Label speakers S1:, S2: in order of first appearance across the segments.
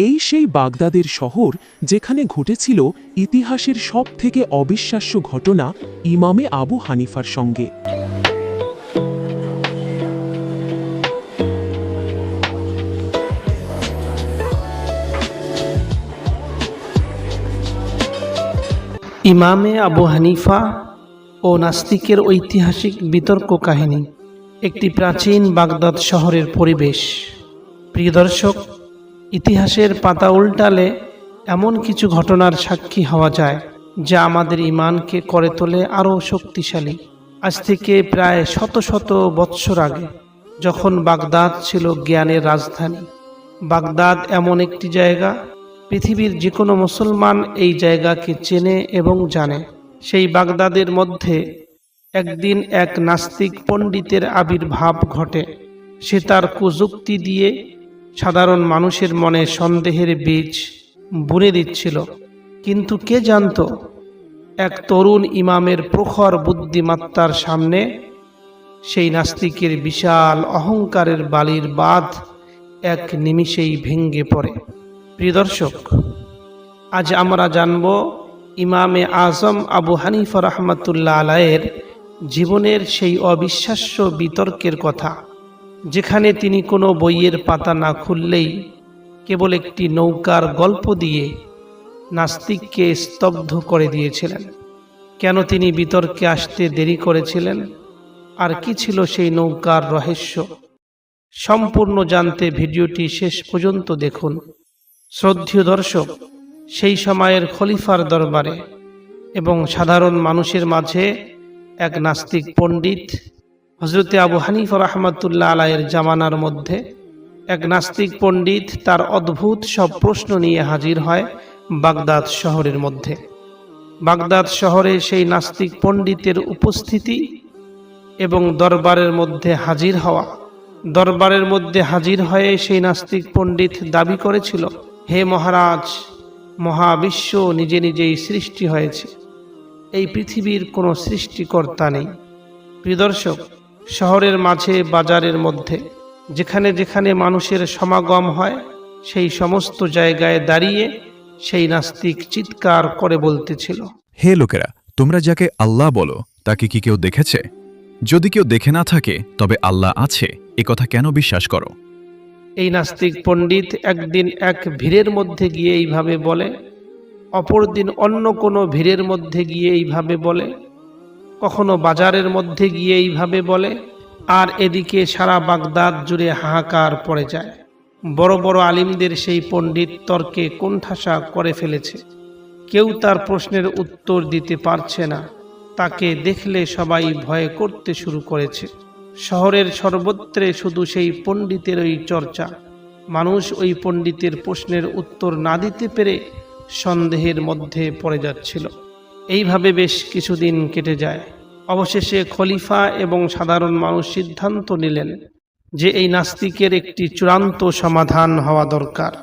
S1: এই সেই বাগদাদের শহর যেখানে ঘটেছিল ইতিহাসের সবথেকে অবিশ্বাস্য ঘটনা ইমামে আবু হানিফার সঙ্গে।
S2: ইমামে আবু হানিফা ও নাস্তিকের ঐতিহাসিক বিতর্ক কাহিনী। একটি প্রাচীন বাগদাদ শহরের পরিবেশ। প্রিয় দর্শক, ইতিহাসের পাতা উল্টালে এমন কিছু ঘটনার সাক্ষী হওয়া যায় যা আমাদের ঈমানকে করে তোলে আরও শক্তিশালী। আজ থেকে প্রায় শত শত বৎসর আগে, যখন বাগদাদ ছিল জ্ঞানের রাজধানী, বাগদাদ এমন একটি জায়গা, পৃথিবীর যে কোনো মুসলমান এই জায়গাকে চেনে এবং জানে। সেই বাগদাদের মধ্যে একদিন এক নাস্তিক পণ্ডিতের আবির্ভাব ঘটে। সে তার কুযুক্তি দিয়ে সাধারণ মানুষের মনে সন্দেহের বীজ বুনে দিচ্ছিল। কিন্তু কে জানত, এক তরুণ ইমামের প্রখর বুদ্ধিমত্তার সামনে সেই নাস্তিকের বিশাল অহংকারের বালির বাঁধ এক নিমিষেই ভেঙে পড়ে। প্রিয় দর্শক, আজ আমরা জানব ইমামে আজম আবু হানিফা রাহমাতুল্লাহ আলাইহির জীবনের সেই অবিশ্বাস্য বিতর্কের কথা, যেখানে তিনি কোনো বইয়ের পাতা না খুললেই কেবল একটি নৌকার গল্প দিয়ে নাস্তিককে স্তব্ধ করে দিয়েছিলেন। কেন তিনি বিতর্কে আসতে দেরি করেছিলেন, আর কি ছিল সেই নৌকার রহস্য, সম্পূর্ণ জানতে ভিডিওটি শেষ পর্যন্ত দেখুন। শ্রদ্ধেয় দর্শক, সেই সময়ের খলিফার দরবারে এবং সাধারণ মানুষের মাঝে এক নাস্তিক পণ্ডিত, হযরতে আবু হানিফা রাহমাতুল্লাহ আলাইহির জামানার মধ্যে এক নাস্তিক পণ্ডিত তার অদ্ভুত সব প্রশ্ন নিয়ে হাজির হয় বাগদাদ শহরের মধ্যে। বাগদাদ শহরে সেই নাস্তিক পণ্ডিতের উপস্থিতি এবং দরবারের মধ্যে হাজির হওয়া, দরবারের মধ্যে হাজির হয়ে সেই নাস্তিক পণ্ডিত দাবি করেছিল, হে মহারাজ, মহাবিশ্ব নিজে নিজেই সৃষ্টি হয়েছে, এই পৃথিবীর কোনো সৃষ্টিকর্তা নেই। প্রিয় দর্শক, শহরের মাঝে বাজারের মধ্যে যেখানে যেখানে মানুষের সমাগম হয়, সেই সমস্ত জায়গায় দাঁড়িয়ে সেই নাস্তিক চিৎকার করে বলতেছিল,
S3: হে লোকেরা, তোমরা যাকে আল্লাহ বলো তাকে কি কেউ দেখেছে? যদি কেউ দেখে না থাকে তবে আল্লাহ আছে, এ কথা কেন বিশ্বাস করো?
S2: এই নাস্তিক পণ্ডিত একদিন এক ভিড়ের মধ্যে গিয়ে এইভাবে বলে, অপরদিন অন্য কোনো ভিড়ের মধ্যে গিয়ে এইভাবে বলে, কখনো বাজারের মধ্যে গিয়ে এইভাবে বলে, আর এদিকে সারা বাগদাদ জুড়ে হাহাকার পড়ে যায়। বড় বড় আলিমদের সেই পণ্ডিত তর্কে কোণঠাসা করে ফেলেছে। কেউ তার প্রশ্নের উত্তর দিতে পারছে না। তাকে দেখলে সবাই ভয় করতে শুরু করেছে। শহরের সর্বত্রে শুধু সেই পণ্ডিতেরই চর্চা। মানুষ ওই পণ্ডিতের প্রশ্নের উত্তর না দিতে পেরে সন্দেহের মধ্যে পড়ে যাচ্ছিল। এইভাবে বেশ কিছুদিন কেটে যায়। অবশেষে খলিফা এবং সাধারণ মানুষ সিদ্ধান্ত নিলেন যে এই নাস্তিকের একটি চূড়ান্ত সমাধান হওয়া দরকার,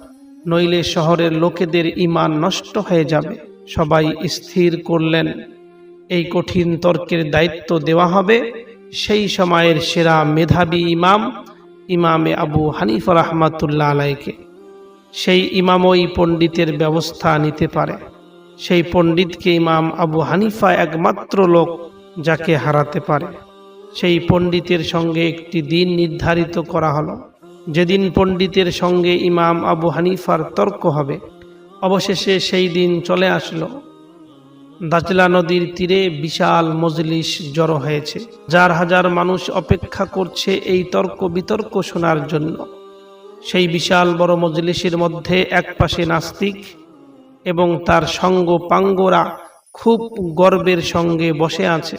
S2: নইলে শহরের লোকেদের ঈমান নষ্ট হয়ে যাবে। সবাই স্থির করলেন এই কঠিন তর্কের দায়িত্ব দেওয়া হবে সেই সময়ের সেরা মেধাবী ইমাম, ইমামে আবু হানিফা রাহমাতুল্লাহ আলাইহিকে। সেই ইমামই পণ্ডিতের ব্যবস্থা নিতে পারে। সেই পণ্ডিতকে ইমাম আবু হানিফা একমাত্র লোক যাকে হারাতে পারে। সেই পণ্ডিতের সঙ্গে একটি দিন নির্ধারিত করা হলো, যেদিন পণ্ডিতের সঙ্গে ইমাম আবু হানিফার তর্ক হবে। অবশেষে সেই দিন চলে আসলো। দাজলা নদীর তীরে বিশাল মজলিস জড়ো হয়েছে। হাজার হাজার মানুষ অপেক্ষা করছে এই তর্ক বিতর্ক শোনার জন্য। সেই বিশাল বড় মজলিসের মধ্যে এক পাশে নাস্তিক এবং তার সঙ্গ পাঙ্গরা খুব গর্বের সঙ্গে বসে আছে।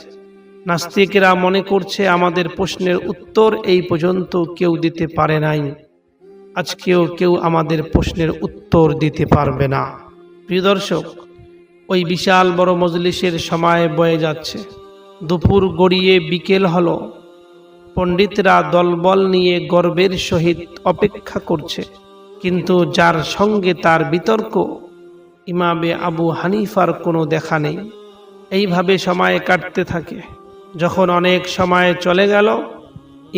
S2: নাস্তিকেরা মনে করছে, আমাদের প্রশ্নের উত্তর এই পর্যন্ত কেউ দিতে পারে নাই, আজকেও কেউ আমাদের প্রশ্নের উত্তর দিতে পারবে না। প্রিয় দর্শক, ওই বিশাল বড় মজলিসের সময় বয়ে যাচ্ছে। দুপুর গড়িয়ে বিকেল হলো। পণ্ডিতরা দলবল নিয়ে গর্বের সহিত অপেক্ষা করছে, কিন্তু যার সঙ্গে তার বিতর্ক, ইমামে আবু হানিফার কোনো দেখা নেই। এইভাবে সময় কাটতে থাকে। যখন অনেক সময় চলে গেল,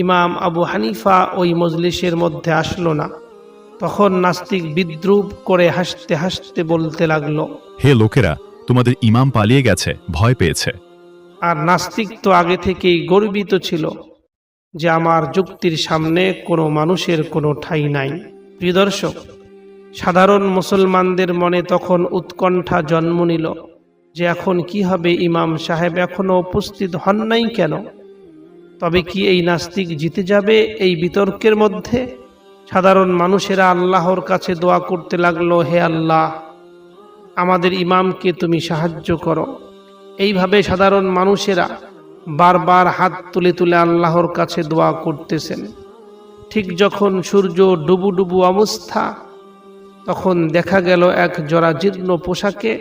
S2: ইমাম আবু হানিফা ওই মজলিসের মধ্যে আসলো না। তখন নাস্তিক বিদ্রূপ করে হাসতে হাসতে বলতে লাগলো,
S3: হে লোকেরা, তোমাদের ইমাম পালিয়ে গেছে, ভয় পেয়েছে।
S2: আর নাস্তিক তো আগে থেকেই গর্বিত ছিল যে আমার যুক্তির সামনে কোনো মানুষের কোনো ঠাঁই নাই। প্রিয় দর্শক, সাধারণ মুসলমানদের মনে তখন উৎকণ্ঠা জন্ম নিল যে এখন কি হবে, ইমাম সাহেব এখনো উপস্থিত হন নাই কেন? তবে কি এই নাস্তিক জিতে যাবে এই বিতর্কের মধ্যে? সাধারণ মানুষেরা আল্লাহর কাছে দোয়া করতে লাগলো, হে আল্লাহ, আমাদের ইমামকে তুমি সাহায্য করো। এইভাবে সাধারণ মানুষেরা বারবার হাত তুলে তুলে আল্লাহর কাছে দোয়া করতেছেন। ঠিক যখন সূর্য ডুবু ডুবু অবস্থা, তখন দেখা গেল এক জরাজীর্ণ পোশাকে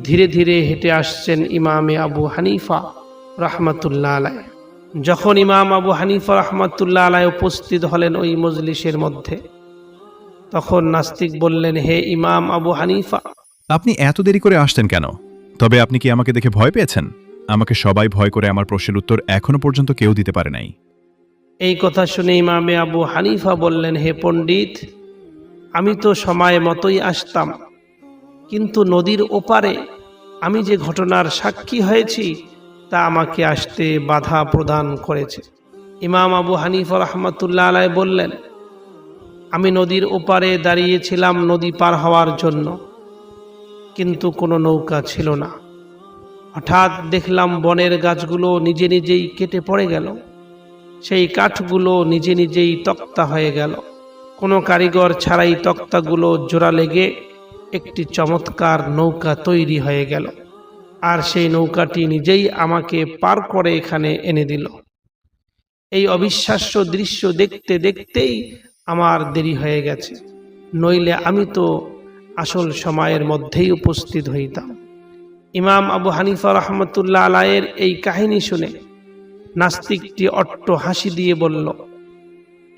S2: ধীরে ধীরে হেঁটে আসছেন ইমামে আবু হানিফা রাহমাতুল্লাহ আলাইহ। যখন ইমাম আবু হানিফা রাহমাতুল্লাহ আলাইহ উপস্থিত হলেন ওই মজলিসের মধ্যে, তখন নাস্তিক বললেন, হে ইমাম আবু হানিফা,
S3: আপনি এত দেরি করে আসতেন কেন? তবে আপনি কি আমাকে দেখে ভয় পেয়েছেন? আমাকে সবাই ভয় করে আমার প্রশ্নের উত্তর এখনো পর্যন্ত কেউ দিতে পারে নাই।
S2: এই কথা শুনে ইমামে আবু হানিফা বললেন, হে পণ্ডিত, আমি তো সময় মতোই আসতাম, কিন্তু নদীর ওপারে আমি যে ঘটনার সাক্ষী হয়েছি তা আমাকে আসতে বাধা প্রদান করেছে। ইমাম আবু হানিফা রাহমাতুল্লাহ আলাইহ বললেন, আমি নদীর ওপারে দাঁড়িয়েছিলাম নদী পার হওয়ার জন্য, কিন্তু কোনো নৌকা ছিল না। হঠাৎ দেখলাম বনের গাছগুলো নিজে নিজেই কেটে পড়ে গেল, সেই কাঠগুলো নিজে নিজেই তক্তা হয়ে গেল। কোনো কারিগর ছাড়াই তক্তাগুলো জোড়া লেগে একটি চমৎকার নৌকা তৈরি হয়ে গেল, আর সেই নৌকাটি নিজেই আমাকে পার করে এখানে এনে দিল। এই অবিশ্বাস্য দৃশ্য দেখতে দেখতেই আমার দেরি হয়ে গেছে, নইলে আমি তো আসল সময়ের মধ্যেই উপস্থিত হইতাম। ইমাম আবু হানিফা রাহমাতুল্লাহ আলাইহির এই কাহিনী শুনে নাস্তিকটি অট্ট হাসি দিয়ে বলল,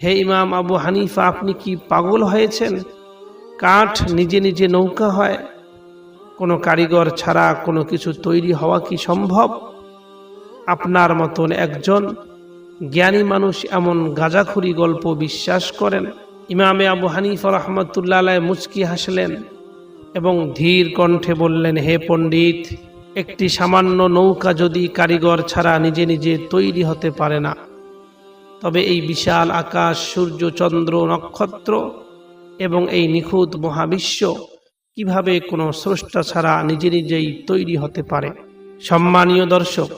S2: হে ইমাম আবু হানিফা, আপনি কি পাগল হয়েছেন? কাঠ নিজে নিজে নৌকা হয়? কোনো কারিগর ছাড়া কোনো কিছু তৈরি হওয়া কি সম্ভব? আপনার মতন একজন জ্ঞানী মানুষ এমন গাঁজাখুরি গল্প বিশ্বাস করেন? ইমামে আবু হানিফা রাহমাতুল্লাহ আলাইহি মুচকি হাসলেন এবং ধীর কণ্ঠে বললেন, হে পণ্ডিত, একটি সামান্য নৌকা যদি কারিগর ছাড়া নিজে নিজে তৈরি হতে পারে না, তবে এই বিশাল আকাশ, সূর্য, চন্দ্র, নক্ষত্র এবং এই নিখুঁত মহাবিশ্ব কিভাবে কোনো স্রষ্টা ছাড়া নিজে নিজেই তৈরি হতে পারে? সম্মানীয় দর্শক,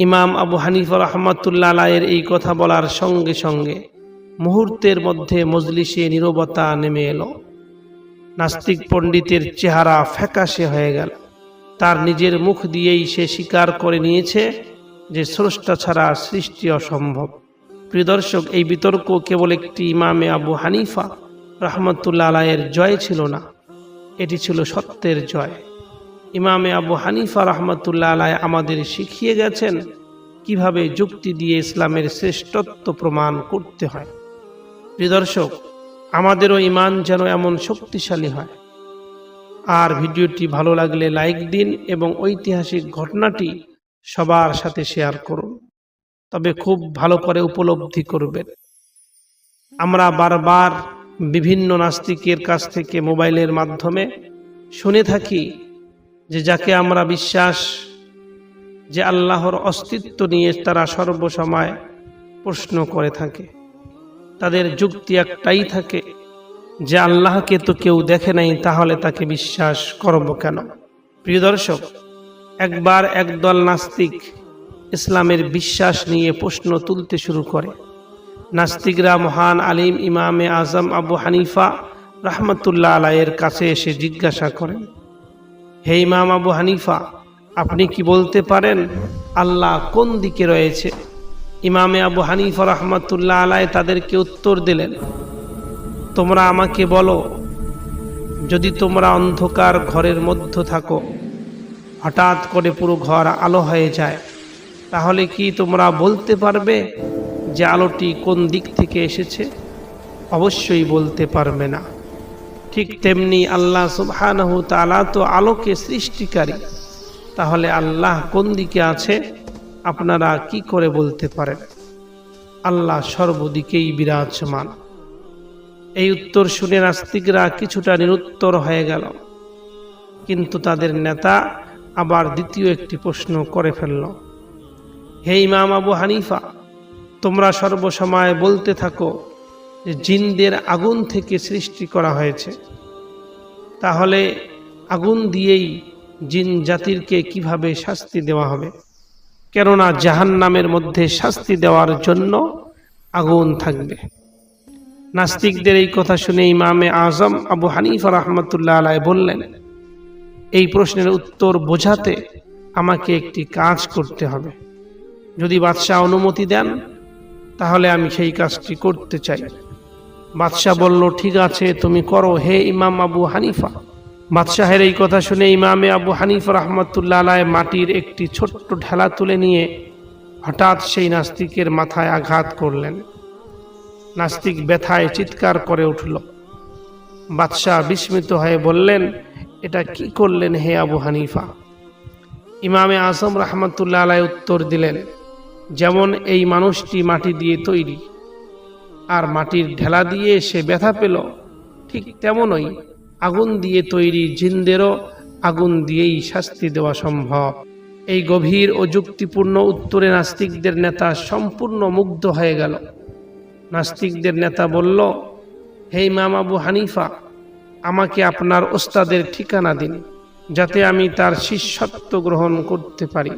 S2: ইমাম আবু হানিফা রাহমাতুল্লাহ আলাইহির এই কথা বলার সঙ্গে সঙ্গে মুহূর্তের মধ্যে মজলিসে নীরবতা নেমে এলো। নাস্তিক পণ্ডিতের চেহারা ফ্যাকাশে হয়ে গেল। তার নিজের মুখ দিয়েই সে স্বীকার করে নিয়েছে যে স্রষ্টা ছাড়া সৃষ্টি অসম্ভব। প্রিয় দর্শক, এই বিতর্ক কেবল একটি ইমামে আবু হানিফা রাহমাতুল্লাহ আলাইহির জয় ছিল না, এটি ছিল সত্যের জয়। ইমামে আবু হানিফা রাহমাতুল্লাহ আলাইহি আমাদের শিখিয়ে গেছেন কিভাবে যুক্তি দিয়ে ইসলামের শ্রেষ্ঠত্ব প্রমাণ করতে হয়। প্রিয় দর্শক, আমাদেরও ঈমান যেন এমন শক্তিশালী হয়। আর ভিডিওটি ভালো লাগলে লাইক দিন এবং ঐতিহাসিক ঘটনাটি সবার সাথে শেয়ার করুন, তবে খুব ভালো করে উপলব্ধি করবেন। আমরা বারবার বিভিন্ন নাস্তিকের কাছ থেকে মোবাইলের মাধ্যমে শুনে থাকি যে যাকে আমরা বিশ্বাস যে আল্লাহর অস্তিত্ব নিয়ে তারা সর্বসময় প্রশ্ন করে থাকে, তাদের যুক্তি একটাই থাকে যে আল্লাহকে তো কেউ দেখে নাই, তাহলে তাকে বিশ্বাস করব কেন? প্রিয় দর্শক, একবার একদল নাস্তিক ইসলামের বিশ্বাস নিয়ে প্রশ্ন তুলতে শুরু করে। নাস্তিকরা মহান আলিম ইমামে আজম আবু হানিফা রাহমাতুল্লাহ আলাইহির কাছে এসে জিজ্ঞাসা করেন, হে ইমাম আবু হানিফা, আপনি কি বলতে পারেন আল্লাহ কোন দিকে রয়েছে? ইমামে আবু হানিফা রাহমাতুল্লাহ আলাইহি তাদেরকে উত্তর দিলেন, তোমরা আমাকে বলো, যদি তোমরা অন্ধকার ঘরের মধ্যে থাকো, হঠাৎ করে পুরো ঘর আলো হয়ে যায়, তাহলে কি তোমরা বলতে পারবে যে আলোটি কোন দিক থেকে এসেছে? অবশ্যই বলতে পারবে না। ঠিক তেমনি আল্লাহ সুবহানাহু তাআলা তো আলোকে সৃষ্টিকারী, তাহলে আল্লাহ কোন দিকে আছে আপনারা কি করে বলতে পারেন? আল্লাহ সর্বদিকেই বিরাজমান। এই উত্তর শুনে নাস্তিকরা কিছুটা নিরুত্তর হয়ে গেল, কিন্তু তাদের নেতা আবার দ্বিতীয় একটি প্রশ্ন করে ফেলল। হে ইমাম আবু হানিফা, তোমরা সর্বসময় বলতে থাকো যে জিনদের আগুন থেকে সৃষ্টি করা হয়েছে, তাহলে আগুন দিয়েই জিন জাতিরকে কিভাবে শাস্তি দেওয়া হবে? কেননা জাহান্নামের মধ্যে শাস্তি দেওয়ার জন্য আগুন থাকবে। নাস্তিকদের এই কথা শুনে ইমামে আজম আবু হানিফা রাহমাতুল্লাহ আলাইহি বললেন, এই প্রশ্নের উত্তর বোঝাতে আমাকে একটি কাজ করতে হবে। যদি বাদশাহ অনুমতি দেন তাহলে আমি সেই কাজটি করতে চাই। বাদশাহ বলল, ঠিক আছে, তুমি করো হে ইমাম আবু হানিফা। বাদশাহের এই কথা শুনে ইমামে আবু হানিফা রাহমাতুল্লাহ আলাইহি মাটির একটি ছোট্ট ঢেলা তুলে নিয়ে হঠাৎ সেই নাস্তিকের মাথায় আঘাত করলেন। নাস্তিক ব্যথায় চিৎকার করে উঠল। বাদশাহ বিস্মিত হয়ে বললেন, এটা কি করলেন হে আবু হানিফা? ইমামে আজম রাহমাতুল্লাহ আলাইহি উত্তর দিলেন, যেমন এই মানুষটি মাটি দিয়ে তৈরি আর মাটির ঢেলা দিয়ে সে ব্যথা পেল, ঠিক তেমনই আগুন দিয়ে তৈরি জিনদেরও আগুন দিয়েই শাস্তি দেওয়া সম্ভব। এই গভীর ও যুক্তিপূর্ণ উত্তরে নাস্তিকদের নেতা সম্পূর্ণ মুগ্ধ হয়ে গেল। নাস্তিকদের নেতা বলল, হে ইমাম আবু হানিফা, আমাকে আপনার ওস্তাদের ঠিকানা দিন, যাতে আমি তার শিষ্যত্ব গ্রহণ করতে পারি।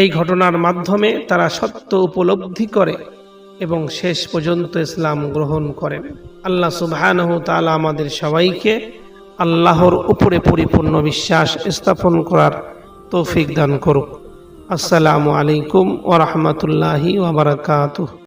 S2: এই ঘটনার মাধ্যমে তারা সত্য উপলব্ধি করে এবং শেষ পর্যন্ত ইসলাম গ্রহণ করেন। আল্লাহ সুবহানাহু ওয়া তাআলা আমাদের সবাইকে আল্লাহর উপরে পরিপূর্ণ বিশ্বাস স্থাপন করার তৌফিক দান করুক। আসসালামু আলাইকুম ওয়া রাহমাতুল্লাহি ওয়া বারাকাতুহু।